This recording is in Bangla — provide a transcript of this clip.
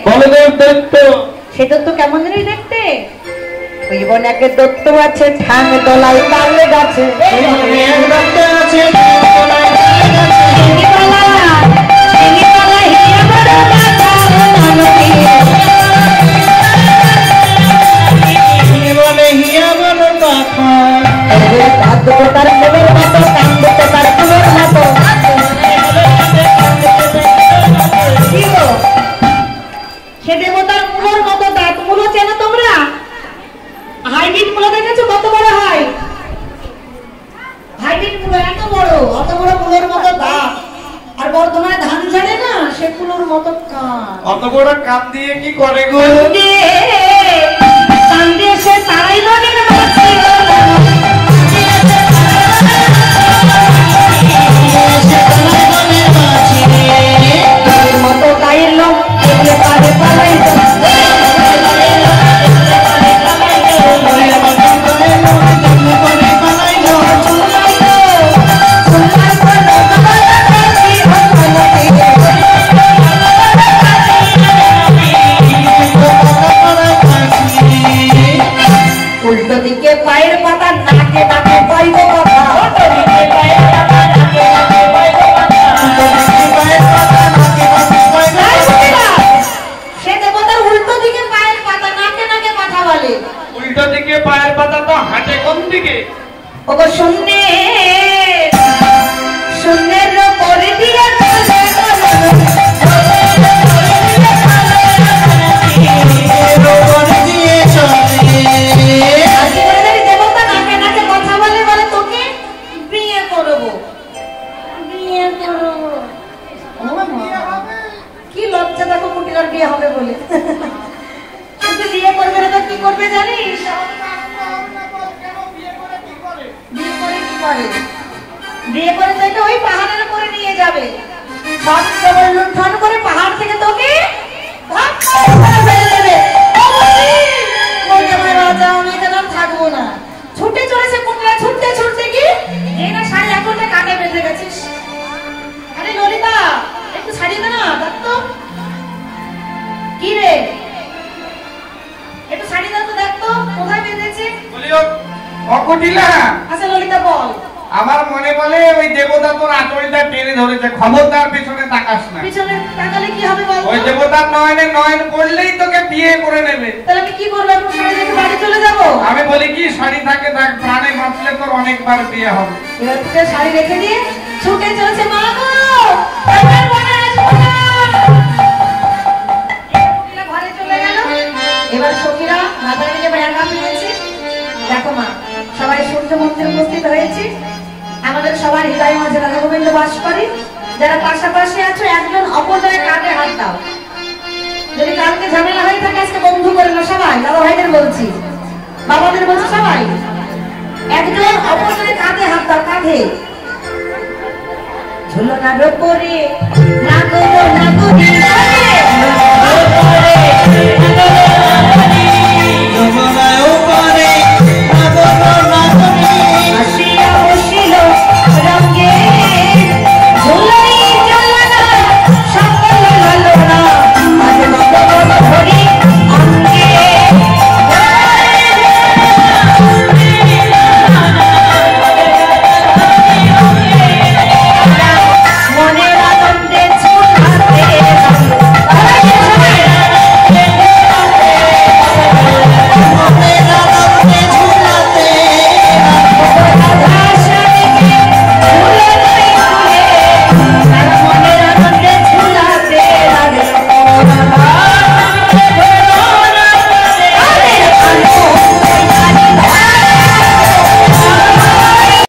বলদেব দৈত্য। সে দৈত্য কেমন জানি দেখতে? ওই বনে এক দৈত্য আছে, ঠাং দোলাই তালে গাছে। তার প্রেমের মতো কান্দ তার ফুলের মতো। সে দেবতার মূলর মতো দাঁত। মূলো চেনো তোমরা? হাইব্রিড মূলো দেখেছো কত বড় হয়? হাইব্রিড মূলো এত বড়, অত বড় মূলোর মতো দাঁত। আর বর্ধমানে ধান ঝাড়ে না, সে মূলোর মতো কান। অত বড় কান দিয়ে কি করে গো? কান দিয়ে সে তারাই নদীর মাঝে মতো গায়ের লোক দেখলে পারে পালাই। উল্টো দিকে পায়ের পাতা, নাকে নাকে পাইব কথা। সে দেবতার উল্টো দিকে পায়ের পাতা, নাকে নাকে কথা বলে। উল্টো দিকে পায়ের পাতা তো হাঁটে কোন দিকে? ওগো শূন্যে শূন্যের পরে দিয়ে দেবতা নাকে নাকে কথা বলে, বলে তোকে বিয়ে করবো, বিয়ে করবো। কি লজ্জা দেখো, কুটিলার বিয়ে হবে বলে। কিন্তু বিয়ে করবে না তো কি করবে জানিস? বিয়ে করে তোকে ওই পাহাড়ের উপরে নিয়ে যাবে, সব কেবল লুণ্ঠন করে পাহাড় থেকে তোকে ফেলে দেবে। থাকবো না। ছুটে চলেছে কুটলা, ছুটতে ছুটতে কি এই না শাড়ি এখনটা কানে বেঁধে গেছিস। আরে ললিতা একটু শাড়ি দে না, দেখ তো কি রে, একটু শাড়ি দাও তো, দেখ তো কোথায় বেঁধেছে। বলিও অকুটিলা। আচ্ছা ললিতা বল। আমার মনে বলে ওই দেবতা তোর আঁচলটা টেনে ধরেছে, খবরদার পেছনে তাকাস না। পিছনে তাকালে কি হবে বল? ওই দেবতার নয়নে নয়ন পড়লেই তোকে বিয়ে করে নেবে। তাহলে আমি কি করব? আমি শাড়ি রেখে বাড়ি চলে যাব? আমি বলি কি, শাড়ি থাকে থাক, প্রাণে বাঁচলে তোর অনেকবার বিয়ে হবে। এবার থেকে শাড়ি রেখে দিয়ে ছুটে চলেছে। মা গো এবার বনে আসো না। এবার ঘরে চলে গেল। এবার সখীরা রাধা মিলে একা পেয়েছে। দেখো মা, সবাই সূর্য মন্দিরে উপস্থিত হয়েছে। আমাদের সবার হৃদয় মাঝে রাধা গোবিন্দ বাস করে। যারা পাশাপাশি আছো একজন অপরজনের কাঁধে হাত দাও। যদি কালকে ঝামেলা হয়ে থাকে আজকে বন্ধু করে না সবাই। দাদা ভাইদের বলছি, বাবাদের বলছি, সবাই একজন অপরজনের কাঁধে হাত দাও। কাঁধে ঝুলনার উপরে না করো না করি